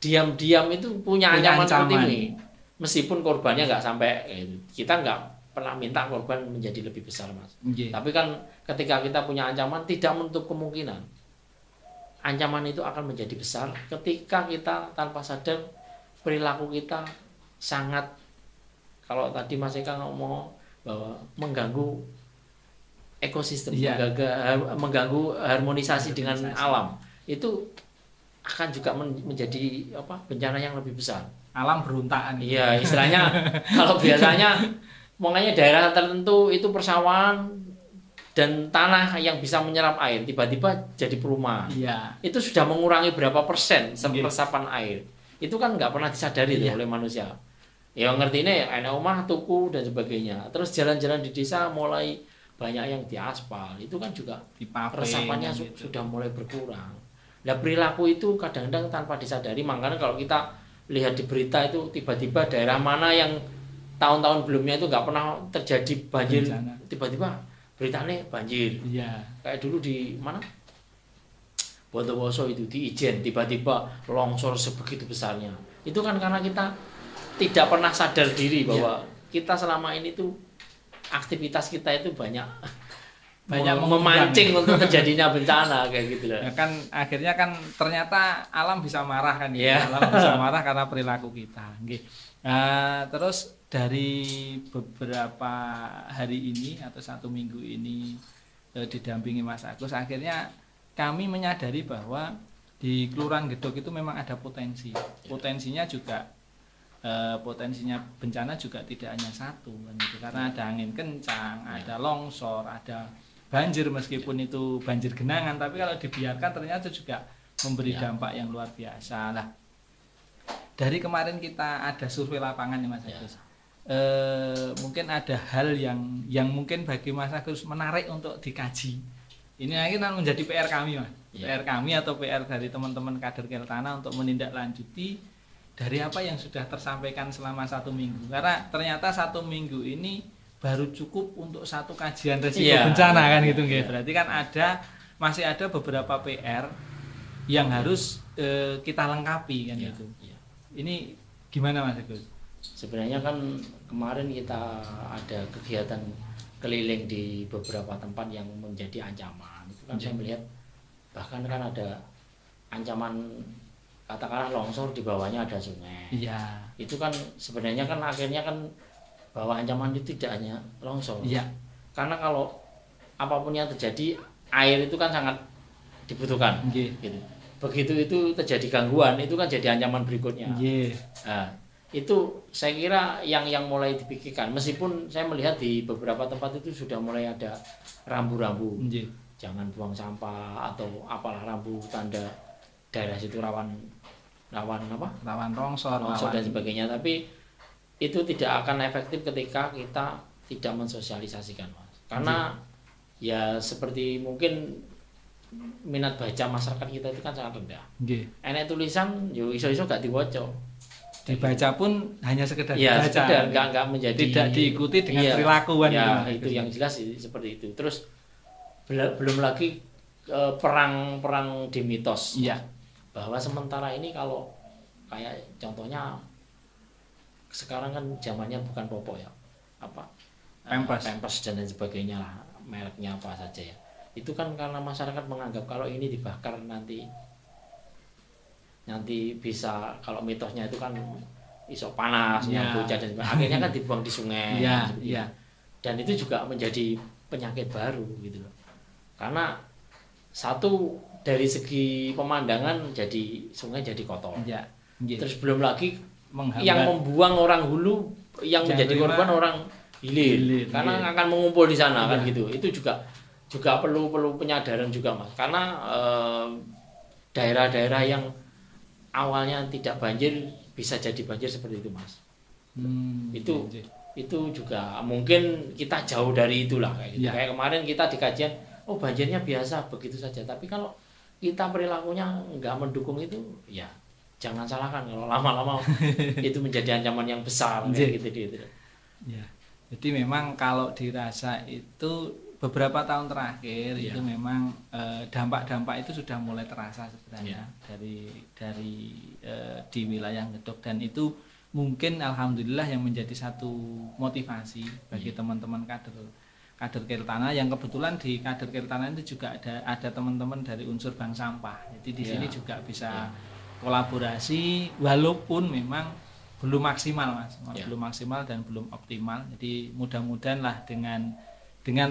diam-diam itu punya ancaman seperti ini, meskipun korbannya nggak sampai gitu. Kita nggak pernah minta korban menjadi lebih besar, Mas. Tapi kan ketika kita punya ancaman, tidak menutup kemungkinan ancaman itu akan menjadi besar ketika kita tanpa sadar perilaku kita sangat, kalau tadi Mas Eka ngomong bahwa mengganggu ekosistem, mengganggu harmonisasi dengan alam, itu akan juga menjadi bencana yang lebih besar. Alam beruntaan. Iya, istilahnya kalau biasanya makanya daerah tertentu itu persawahan dan tanah yang bisa menyerap air tiba-tiba jadi perumahan. Itu sudah mengurangi berapa persen resapan air. Itu kan nggak pernah disadari oleh manusia. Ya ngerti ini enak omah, tuku dan sebagainya. Terus jalan-jalan di desa mulai banyak yang diaspal. Itu kan juga resapannya sudah mulai berkurang. Nah, perilaku itu kadang-kadang tanpa disadari. Makanya kalau kita lihat di berita itu tiba-tiba daerah mana yang tahun-tahun sebelumnya itu nggak pernah terjadi banjir, tiba-tiba beritanya banjir. Kayak dulu di mana? Bondowoso itu di Ijen tiba-tiba longsor sebegitu besarnya. Itu kan karena kita tidak pernah sadar diri bahwa kita selama ini tuh aktivitas kita itu banyak memancing untuk terjadinya bencana kayak gitu lah. Ya kan akhirnya kan ternyata alam bisa marah kan ya. Alam bisa marah karena perilaku kita. Terus dari beberapa hari ini atau 1 minggu ini didampingi Mas Agus, akhirnya kami menyadari bahwa di Kelurahan Gedok itu memang ada potensi. Potensinya juga potensinya bencana juga tidak hanya satu kan gitu. Karena ada angin kencang, ada longsor, ada banjir meskipun itu banjir genangan, tapi kalau dibiarkan ternyata juga memberi dampak yang luar biasa. Nah, dari kemarin kita ada survei lapangan nih Mas Agus. Mungkin ada hal yang mungkin bagi Mas Agus menarik untuk dikaji. Ini akan menjadi PR kami Mas. PR kami atau PR dari teman-teman kader Keltana untuk menindaklanjuti dari apa yang sudah tersampaikan selama 1 minggu. Karena ternyata 1 minggu ini baru cukup untuk satu kajian resiko bencana kan gitu nggih. Berarti kan masih ada beberapa PR yang harus kita lengkapi kan gitu. Ini gimana Mas Agus? Sebenarnya kan kemarin kita ada kegiatan keliling di beberapa tempat yang menjadi ancaman. Itu kan saya melihat bahkan kan ada ancaman katakanlah longsor, di bawahnya ada sungai. Iya. Itu kan sebenarnya kan akhirnya kan bahwa ancaman itu tidak hanya longsor. Iya. Karena kalau apapun yang terjadi, air itu kan sangat dibutuhkan. Gitu. Begitu itu terjadi gangguan, itu kan jadi ancaman berikutnya. Nah, itu saya kira yang mulai dipikirkan. Meskipun saya melihat di beberapa tempat itu sudah mulai ada rambu-rambu. Jangan buang sampah atau apalah rambu tanda daerah situ rawan longsor dan sebagainya, tapi itu tidak akan efektif ketika kita tidak mensosialisasikan Mas. Karena ya seperti mungkin minat baca masyarakat kita itu kan sangat rendah. Enek tulisan yo iso-iso gak diwaca. Dibaca pun hanya sekedar dibaca. Sekedar enggak menjadi tidak diikuti dengan perilakuan itu yang jelas seperti itu. Terus belum lagi perang di mitos. Bahwa sementara ini kalau kayak contohnya sekarang kan zamannya bukan popok ya, Pampers dan lain sebagainya lah, mereknya apa saja ya. Itu kan karena masyarakat menganggap kalau ini dibakar nanti bisa, kalau mitosnya itu kan isok panas, yang bocah dan sebagainya, akhirnya kan dibuang di sungai. Dan itu juga menjadi penyakit baru gitu loh. Karena satu dari segi pemandangan jadi sungai jadi kotor. Terus belum lagi yang membuang orang hulu, yang menjadi korban orang hilir. Karena akan mengumpul di sana kan gitu. Itu juga perlu penyadaran juga Mas. Karena daerah-daerah yang awalnya tidak banjir bisa jadi banjir seperti itu Mas. Itu juga mungkin kita jauh dari itulah kayak gitu. Kayak kemarin kita di kajian, oh banjirnya biasa begitu saja. Tapi kalau kita perilakunya nggak mendukung itu, ya jangan salahkan kalau lama-lama itu menjadi ancaman yang besar kayak gitu. Jadi memang kalau dirasa itu beberapa tahun terakhir itu memang dampak-dampak itu sudah mulai terasa sebenarnya dari di wilayah Ngedok, dan itu mungkin alhamdulillah yang menjadi satu motivasi bagi teman-teman kader Keltana, yang kebetulan di kader Keltana itu juga ada teman-teman dari unsur bank sampah. Jadi di sini juga bisa kolaborasi walaupun memang belum maksimal Mas, belum maksimal dan belum optimal. Jadi mudah-mudahan lah dengan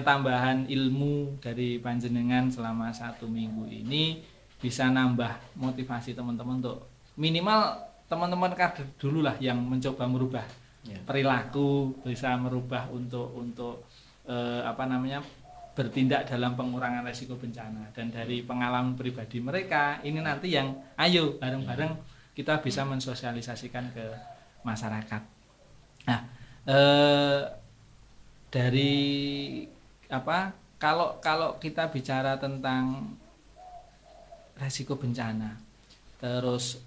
tambahan ilmu dari panjenengan selama 1 minggu ini bisa nambah motivasi teman-teman untuk minimal teman-teman kader dulu lah yang mencoba merubah perilaku, bisa merubah untuk bertindak dalam pengurangan resiko bencana. Dan dari pengalaman pribadi mereka ini nanti yang ayo bareng-bareng kita bisa mensosialisasikan ke masyarakat. Nah, dari kalau kita bicara tentang resiko bencana, terus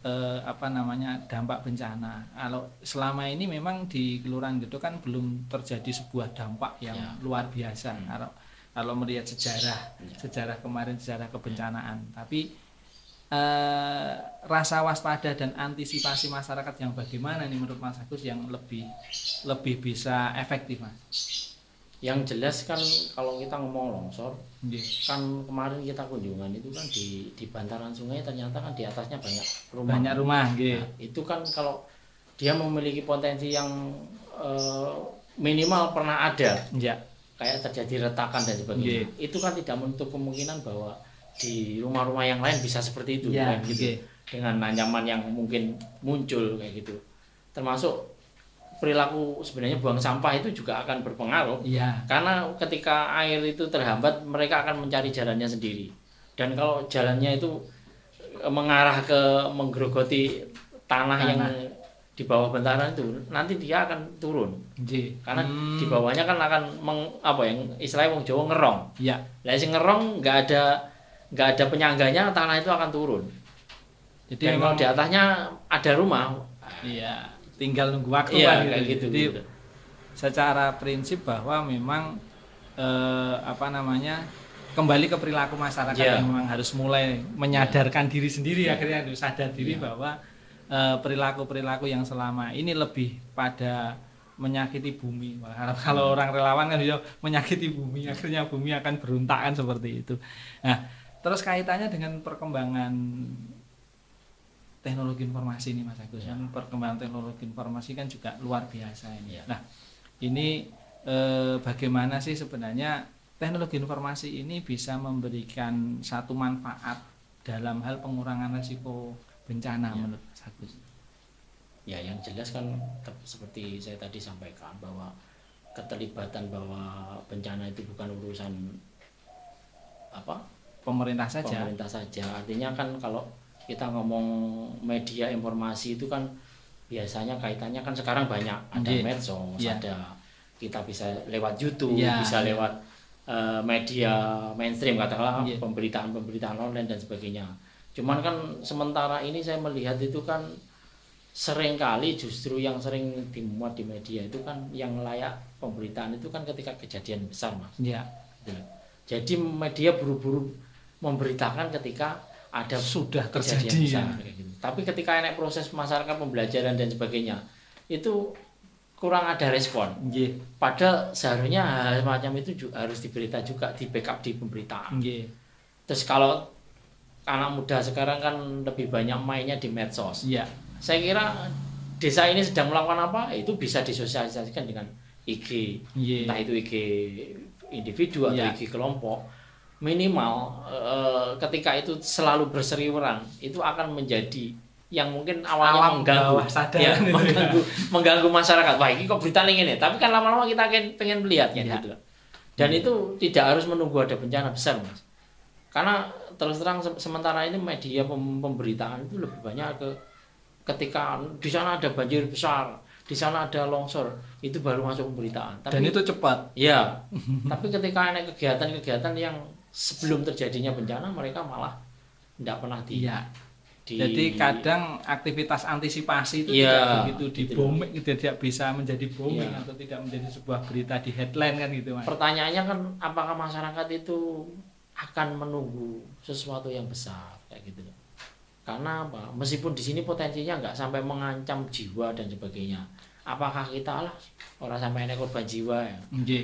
dampak bencana. Kalau selama ini memang di Kelurahan Ngedok kan belum terjadi sebuah dampak yang luar biasa. Kalau melihat sejarah kemarin, sejarah kebencanaan. Tapi rasa waspada dan antisipasi masyarakat yang bagaimana nih menurut Mas Agus yang lebih bisa efektif Mas? Yang jelas kan kalau kita ngomong longsor, kan kemarin kita kunjungan itu kan di bantaran sungai ternyata kan di atasnya banyak rumah. Nah, itu kan kalau dia memiliki potensi yang minimal pernah ada, kayak terjadi retakan dan sebagainya, itu kan tidak menutup kemungkinan bahwa di rumah-rumah yang lain bisa seperti itu, dengan ancaman yang mungkin muncul kayak gitu. termasuk perilaku sebenarnya buang sampah itu juga akan berpengaruh. Iya. Karena ketika air itu terhambat, mereka akan mencari jalannya sendiri. Dan kalau jalannya itu mengarah ke menggerogoti tanah yang di bawah bantaran itu, nanti dia akan turun. Karena di bawahnya kan akan yang istilahnya wong Jawa ngerong. Iya. Lah sing ngerong nggak ada penyangganya, tanah itu akan turun. Jadi dan kalau di atasnya ada rumah, iya, tinggal nunggu waktu iya, kan gitu. Jadi secara prinsip bahwa memang kembali ke perilaku masyarakat yang memang harus mulai menyadarkan diri sendiri, akhirnya harus sadar diri bahwa perilaku-perilaku yang selama ini lebih pada menyakiti bumi. Kalau orang relawan kan dia menyakiti bumi, akhirnya bumi akan berontak kan seperti itu. Nah, terus kaitannya dengan perkembangan teknologi informasi ini Mas Agus, kan perkembangan teknologi informasi kan juga luar biasa ini. Nah, ini bagaimana sih sebenarnya teknologi informasi ini bisa memberikan satu manfaat dalam hal pengurangan risiko bencana menurut Mas Agus? Ya, yang jelas kan seperti saya tadi sampaikan bahwa keterlibatan bahwa bencana itu bukan urusan pemerintah saja. Artinya kan kalau kita ngomong media informasi itu kan biasanya kaitannya kan sekarang banyak, ada medsos, ada kita bisa lewat YouTube, bisa lewat media mainstream katakanlah pemberitaan online dan sebagainya. Cuman kan sementara ini saya melihat itu kan seringkali justru yang sering dimuat di media itu kan yang layak pemberitaan itu kan ketika kejadian besar, Mas. Iya. Jadi media buru-buru memberitakan ketika ada sudah terjadi besar, gitu. Tapi ketika ada proses masyarakat pembelajaran dan sebagainya itu kurang ada respon. Padahal seharusnya hal semacam itu juga harus diberita juga, di backup di pemberitaan. Terus kalau anak muda sekarang kan lebih banyak mainnya di medsos. Saya kira desa ini sedang melakukan apa, itu bisa disosialisasikan dengan IG, entah itu IG individu atau IG kelompok. Minimal ketika itu selalu berseliweran, itu akan menjadi yang mungkin awalnya mengganggu masyarakat. Wah, ini kok berita ini, tapi kan lama-lama kita pengen melihat kan gitu. Dan itu tidak harus menunggu ada bencana besar, Mas. Karena terus terang sementara ini media pemberitaan itu lebih banyak ketika di sana ada banjir besar, di sana ada longsor, itu baru masuk pemberitaan. Dan itu cepat. Ya. Tapi ketika ada kegiatan-kegiatan yang sebelum terjadinya bencana, mereka malah tidak pernah jadi kadang aktivitas antisipasi itu tidak begitu di-booming, tidak bisa menjadi booming atau tidak menjadi sebuah berita di headline kan gitu, Mas. Pertanyaannya kan apakah masyarakat itu akan menunggu sesuatu yang besar kayak gitu. Karena apa? Meskipun di sini potensinya nggak sampai mengancam jiwa dan sebagainya. Apakah kita orang sampai ada korban jiwa ya?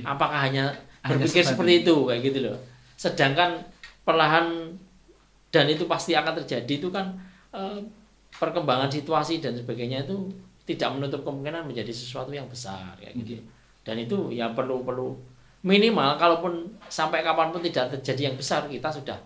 Apakah hanya berpikir seperti itu kayak gitu loh. Sedangkan perlahan dan itu pasti akan terjadi itu kan perkembangan situasi dan sebagainya itu tidak menutup kemungkinan menjadi sesuatu yang besar kayak gitu. Dan itu ya perlu minimal kalaupun sampai kapanpun tidak terjadi yang besar, kita sudah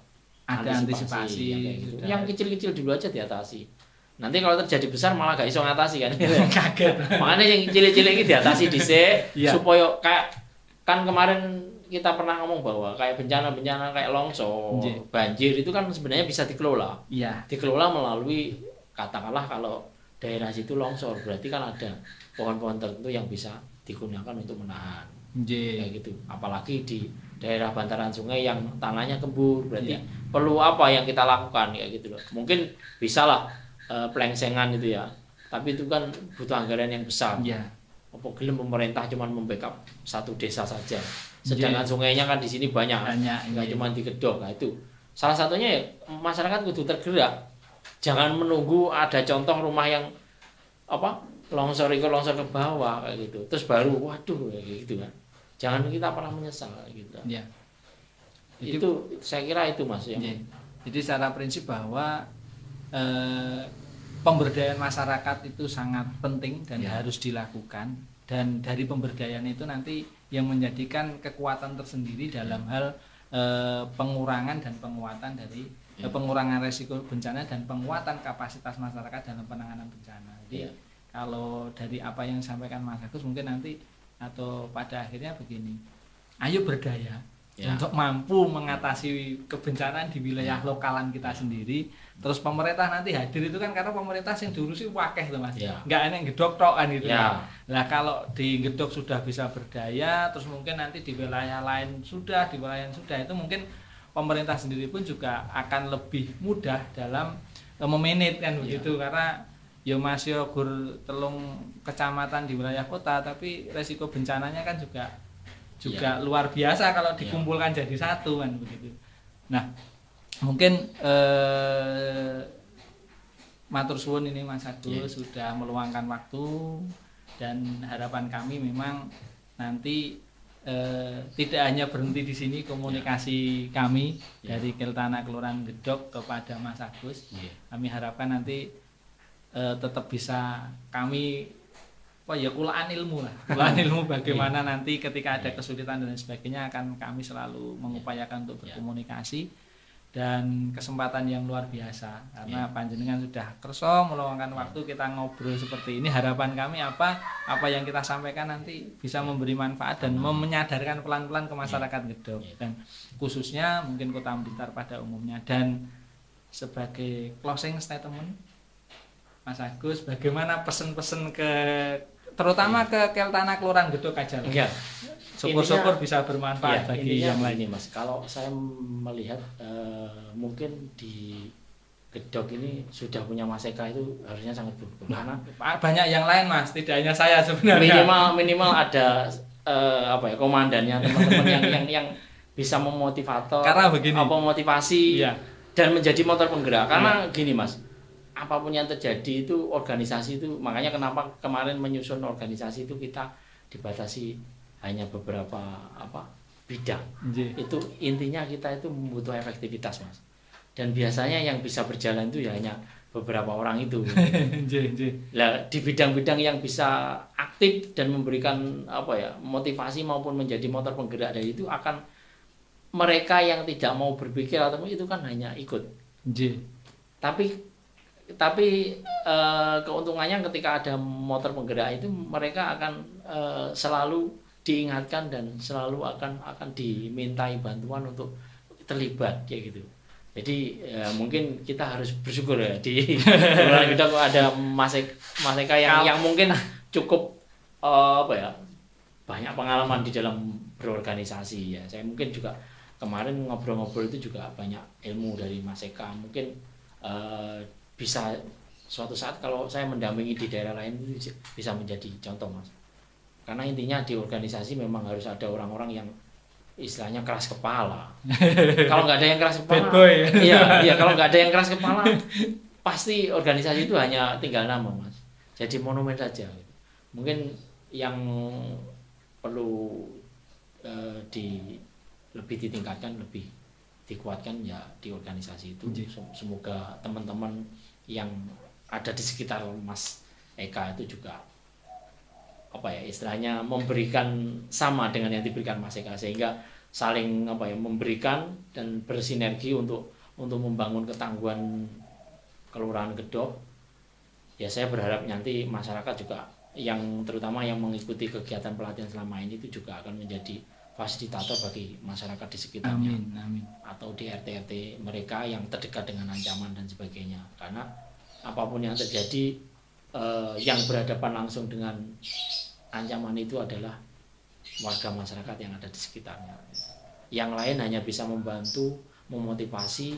ada antisipasi gitu. Yang kecil-kecil dulu aja diatasi. Nanti kalau terjadi besar malah gak iso ngatasi kan. Kaget. Makanya yang kecil-kecil ini diatasi dhisik supaya kayak kan kemarin kita pernah ngomong bahwa kayak bencana-bencana kayak longsor, banjir itu kan sebenarnya bisa dikelola. Dikelola melalui katakanlah kalau daerah situ longsor berarti kan ada pohon-pohon tertentu yang bisa digunakan untuk menahan. Kayak gitu. Apalagi di daerah bantaran sungai yang tanahnya gembur, berarti perlu apa yang kita lakukan kayak gitu loh. Mungkin bisalah pelengsengan itu ya. Tapi itu kan butuh anggaran yang besar. Apa gelem pemerintah cuma membackup satu desa saja. Sedangkan sungainya kan di sini banyak. Enggak cuma di Kedok. Nah, itu salah satunya ya masyarakat kudu tergerak. Jangan menunggu ada contoh rumah yang longsor ke bawah kayak gitu. Terus baru waduh kayak gitu kan. Jangan kita pernah menyesal gitu. Itu saya kira itu Mas ya. Jadi secara prinsip bahwa pemberdayaan masyarakat itu sangat penting dan harus dilakukan, dan dari pemberdayaan itu nanti yang menjadikan kekuatan tersendiri dalam hal pengurangan dan penguatan dari pengurangan resiko bencana dan penguatan kapasitas masyarakat dalam penanganan bencana. Jadi kalau dari apa yang disampaikan Mas Agus mungkin nanti atau pada akhirnya begini, ayo berdaya untuk mampu mengatasi kebencanaan di wilayah lokalan kita sendiri. Terus pemerintah nanti hadir itu kan karena pemerintah yang diurusi wakeh tuh Mas, nggak enak gedok tok kan gitu. Nah kalau di gedok sudah bisa berdaya, terus mungkin nanti di wilayah lain sudah, di wilayah yang sudah, itu mungkin pemerintah sendiri pun juga akan lebih mudah dalam memanage kan begitu, karena yo Mas yo gur telung kecamatan di wilayah kota, tapi resiko bencananya kan juga luar biasa kalau dikumpulkan jadi satu kan begitu. Nah mungkin matur suwun ini Mas Agus sudah meluangkan waktu, dan harapan kami memang nanti tidak hanya berhenti di sini komunikasi kami dari Keltana Kelurahan Gedok kepada Mas Agus. Kami harapkan nanti tetap bisa kami kulaan ilmu lah, kulaan ilmu bagaimana nanti ketika ada kesulitan dan sebagainya akan kami selalu mengupayakan untuk berkomunikasi. Dan kesempatan yang luar biasa karena panjenengan sudah kerso meluangkan waktu kita ngobrol seperti ini. Harapan kami apa yang kita sampaikan nanti bisa memberi manfaat dan menyadarkan pelan-pelan ke masyarakat Gedok dan khususnya mungkin Kota Blitar pada umumnya. Dan sebagai closing statement Mas Agus, bagaimana pesen-pesen terutama ke Keltana Kelurahan Gedok aja. Syukur-syukur bisa bermanfaat bagi yang lain. Mas, kalau saya melihat mungkin di Gedok ini sudah punya Mas Eka itu harusnya sangat beruntung, karena banyak yang lain Mas, tidak hanya saya sebenarnya. Minimal ada komandannya, teman-teman yang bisa memotivator, karena begini, motivasi dan menjadi motor penggerak. Karena gini Mas, apapun yang terjadi itu organisasi itu, makanya kenapa kemarin menyusun organisasi itu kita dibatasi hanya beberapa bidang. Itu intinya kita itu butuh efektivitas Mas, dan biasanya yang bisa berjalan itu ya hanya beberapa orang itu. Lah di bidang-bidang yang bisa aktif dan memberikan motivasi maupun menjadi motor penggerak dari itu, akan mereka yang tidak mau berpikir atau itu kan hanya ikut. Tapi keuntungannya ketika ada motor penggerak itu, mereka akan selalu diingatkan dan selalu akan dimintai bantuan untuk terlibat kayak gitu. Jadi mungkin kita harus bersyukur ya di Kelurahan Gedok ada Mas Eka yang mungkin cukup banyak pengalaman di dalam berorganisasi ya. Saya mungkin juga kemarin ngobrol-ngobrol itu juga banyak ilmu dari Mas Eka. Mungkin bisa suatu saat kalau saya mendampingi di daerah lain itu bisa menjadi contoh Mas. Karena intinya di organisasi memang harus ada orang-orang yang istilahnya keras kepala. Kalau nggak ada yang keras kepala, kalau nggak ada yang keras kepala, pasti organisasi itu hanya tinggal nama Mas. Jadi monumen saja. Mungkin yang perlu lebih ditingkatkan, lebih dikuatkan ya di organisasi itu. Semoga teman-teman yang ada di sekitar Mas Eka itu juga istilahnya memberikan sama dengan yang diberikan Mas Eka, sehingga saling memberikan dan bersinergi untuk membangun ketangguhan Kelurahan Gedok. Ya saya berharap nanti masyarakat juga terutama yang mengikuti kegiatan pelatihan selama ini itu juga akan menjadi fasilitator bagi masyarakat di sekitarnya. Amin. Atau di RT-RT mereka yang terdekat dengan ancaman dan sebagainya. Karena apapun yang terjadi, yang berhadapan langsung dengan ancaman itu adalah warga masyarakat yang ada di sekitarnya. Yang lain hanya bisa membantu, memotivasi,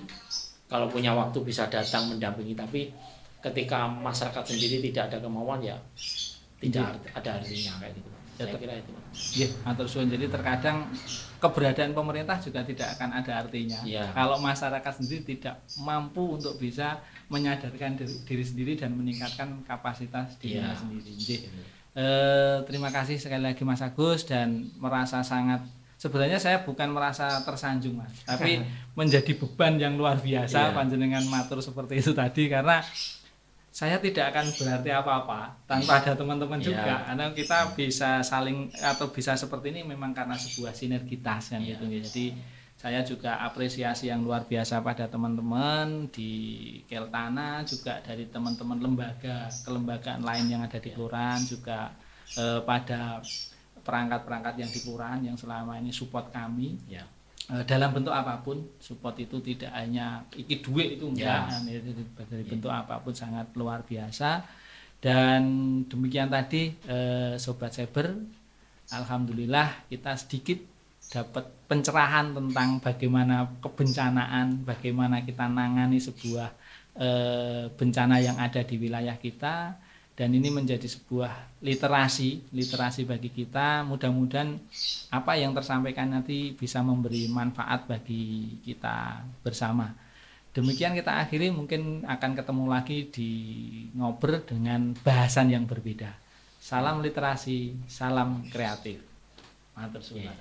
kalau punya waktu bisa datang mendampingi, tapi ketika masyarakat sendiri tidak ada kemauan ya tidak ada artinya kayak gitu. Saya kira itu. Matur suwun. Jadi terkadang keberadaan pemerintah juga tidak akan ada artinya kalau masyarakat sendiri tidak mampu untuk bisa menyadarkan diri sendiri dan meningkatkan kapasitas dirinya sendiri. Terima kasih sekali lagi Mas Agus, dan merasa sangat, sebenarnya saya bukan merasa tersanjung Mas, tapi menjadi beban yang luar biasa panjenengan matur seperti itu tadi, karena saya tidak akan berarti apa-apa tanpa ada teman-teman juga, karena kita bisa saling atau bisa seperti ini memang karena sebuah sinergitas kan gitu. Jadi Saya juga apresiasi yang luar biasa pada teman-teman di Keltana, juga dari teman-teman lembaga kelembagaan lain yang ada di kelurahan, juga pada perangkat-perangkat yang di kelurahan yang selama ini support kami Ya. Dalam bentuk apapun. Support itu tidak hanya iki duit itu enggak, dari bentuk apapun sangat luar biasa. Dan demikian tadi Sobat Cyber, alhamdulillah kita sedikit dapat pencerahan tentang bagaimana kebencanaan, bagaimana kita nangani sebuah bencana yang ada di wilayah kita, dan ini menjadi sebuah literasi bagi kita. Mudah-mudahan apa yang tersampaikan nanti bisa memberi manfaat bagi kita bersama. Demikian kita akhiri, mungkin akan ketemu lagi di ngobrol dengan bahasan yang berbeda. Salam literasi, salam kreatif. Matur suwun.